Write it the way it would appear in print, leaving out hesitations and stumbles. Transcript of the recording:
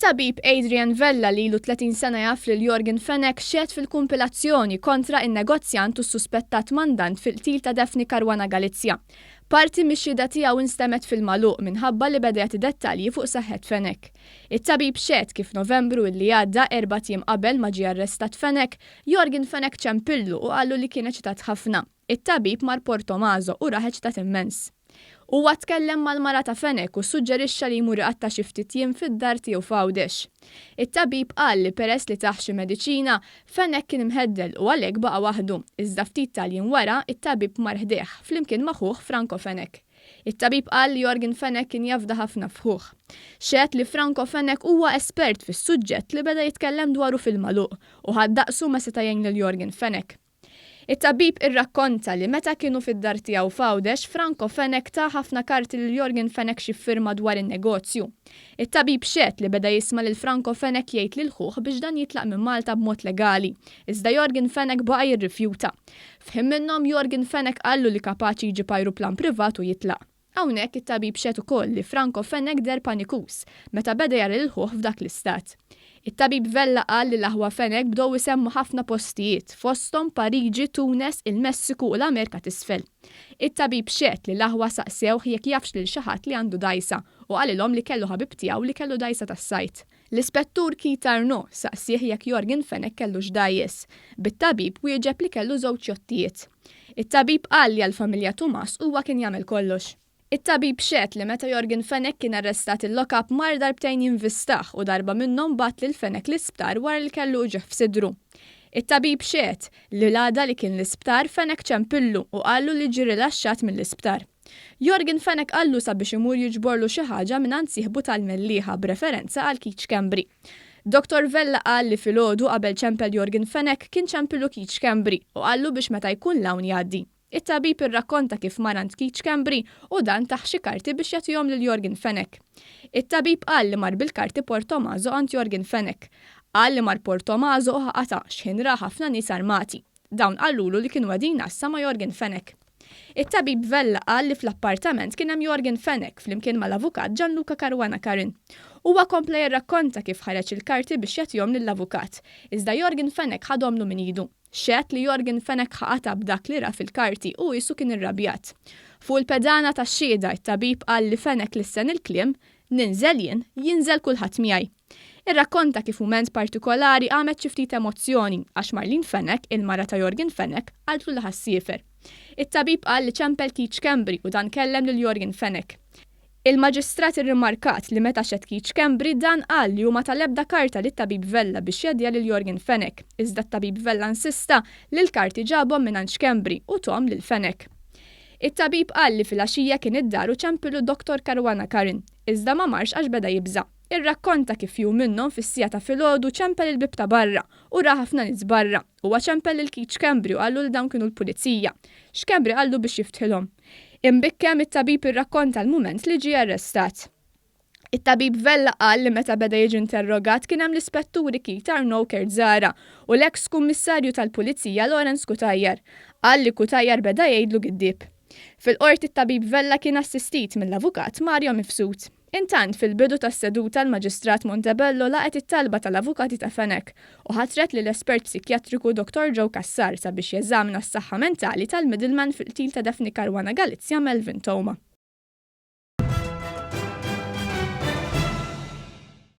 It-tabib Adrian Vella li ilu 30 sena jaf lil Jorgen Fenech xed fil-kumpilazzjoni kontra in-negozjant u suspettat mandant fil-qtil ta' Daphne Caruana Galizia. Parti mix-xhieda tiegħu instemet fil-magħluq minħabba li beda jagħti dettalji fuq saħħet Fenech. It-tabib xed kif Novembru illi għadda 4 jiem qabel ma ġie arrestat Fenech, Jorgen Fenech ċempillu u qallu li kien eċitat ħafna. It-tabib mar Portomazzo u raħ eċitat immens. Huwa tkellem mal-mara ta' Fenech u suġġerixxa li jmur iqatta' xi ftit jiem fid-dar tiegħu f'Għawdex. It-tabib qal li peress li taħ xi mediċina, Fenech kien imħeddel u għalhekk baqa' waħdu. Iżda ftit tal-jiem wara, it-tabib mar ħdejh flimkien ma' ħuh Franco Fenech. It-tabib qal li Jorgen Fenech kien jafda ħafna f'ħuh. Xed li Franco Fenech huwa espert fis-suġġett li beda jitkellem dwaru fil-magħluq u ħaddaqsu ma seta' jgħin lil Jorgen Fenech. It-tabib irrakkonta li meta kienu fid-dar tiegħu f'Għawdex, Franco Fenech ta' ħafna karti lil Jorgen Fenech xi firma dwar in-negozju. It-tabib xed li beda jisma' lil Franco Fenech jgħid lil ħuh biex dan jitlaq minn Malta b'mod legali. Iżda Jorgen Fenech baqa' jirrifjuta. F'ħin minnhom Jorgen Fenech qallu li kapaċi jġib ajruplan privat u jitlaq. Hawnhekk it-tabib xed ukoll li Franco Fenech der panikus meta beda jara lil ħuh f'dak l-istat. It-tabib Vella qal li l-aħwa Fenech bdew isemmu ħafna postijiet fosthom Pariġi, Tunes, il-Messiku u l-Amerika t'isfel. It-tabib xed li l-aħwa saqsewh jekk jafx lil xi ħadd li għandu dgħajsa u qalilhom li kellu ħabib tiegħu li kellu dgħajsa tas-sajt. L-ispettur Keith Arnaud saqsih jekk Jorgen Fenech kellu x'dajjes. Bit-tabib wieġeb li kellu żewġ jottijiet. It-tabib qal li għall-familja Tumas huwa kien jagħmel kollox. It-tabib xed li meta Jorgen Fenech kien arrestat il-lokap mar darbtejn jinvistaħ u darba minnhom bat lil Fenech l-isptar wara li kellu ġeħ f'sidru. It-tabib xed li l-għada li kien l-isptar Fenech ċempillu u qallu li ġie rilaxxat mill-isptar. Jorgen Fenech qallu sabiex imur jiġborlu xi ħaġa mingħand sieħbu tal-mellieħa b'referenza għal Keith Schembri. Dr. Vella qal li filgħodu qabel ċempel Jorgen Fenech kien ċempillu Keith Schembri u qallu biex meta jkun l-hawn jgħaddi. It-tabib irrakkonta kif marant Keith Schembri u dan taħ xi karti biex jagħtihom lil Jorgen Fenech. It-tabib qal li mar bil-karti Portomazzo għand Jorgen Fenech. Qal li mar Portomazzo u ħaqata x'ħin ra ħafna nies armati. Dawn qallulu li kienu għadin nassa ma' Jorgen Fenech. It-tabib Vella qal li fl-appartament kien hemm Jorgen Fenech flimkien mal-avukat Gianluca Caruana Carin. Huwa kompla jirrakkonta kif ħareġ il-karti biex jagħtihom lill-avukat. Iżda Jorgen Fenech ħadhomlu min idu. Xed li Jorgen Fenech ħaqata b'dak li ra fil-karti u jisu kien irrabjat. Fuq il-pedana tax-xhieda it-tabib qal li Fenech lissen il-kliem ninżel jien, jinżel kulħadd miegħi. Irrakkonta kif mument partikolari għamet xi ftit emozzjoni għax Marlene Fenech, il-mara ta' Jorgen Fenech, qaltlu li ħassiefer. It-tabib qal li ċempel Keith Schembri u dan kellem lil Jorgen Fenech. Il-maġistrat irrimarkat li meta xed Keith Schembri dan qal li huma tal-ebda karta lit-tabib Vella biex jedja lil Jorgen Fenech, iżda t-tabib Vella insista li l-karti ġabhom mingħand Schembri u tom lil Fenech. It-tabib qal li fil-għaxija kien id-daru ċempillu Dr. Caruana Carin, iżda ma marx għax beda jibża. Irrakkonta kif ju minnhom fis-sija ta' filgħodu ċempel il-bib ta' barra u ra ħafna nies barra. Huwa ċempel il Keith Schembri u qallu li dawn kienu l-pulizija. Schembri qallu biex jiftħilhom. Imbikkem it-tabib irrakkonta l-mument li ġie arrestat. It-tabib Vella qal li meta beda jiġi interrogat kien hemm l-ispetturi Keith Arnaud Kertzara u l-eks kummissarju tal-Pulizija Lawrence Cutajar. Qal li Cutajar beda jgħidlu giddieb. Fil-qorti it-tabib Vella kien assistit mill-avukat Mario Mifsud. Intant fil-bidu tas-seduta l-Maġistrat Montebello laqet it-talba tal-avukati ta' Fenech u ħatret lill espert psikjatriku Dr. Joe Cassar sabiex jeżamina s-saħħa mentali tal-middleman fil-qtil ta' Daphne Caruana Galizia Melvin Thoma.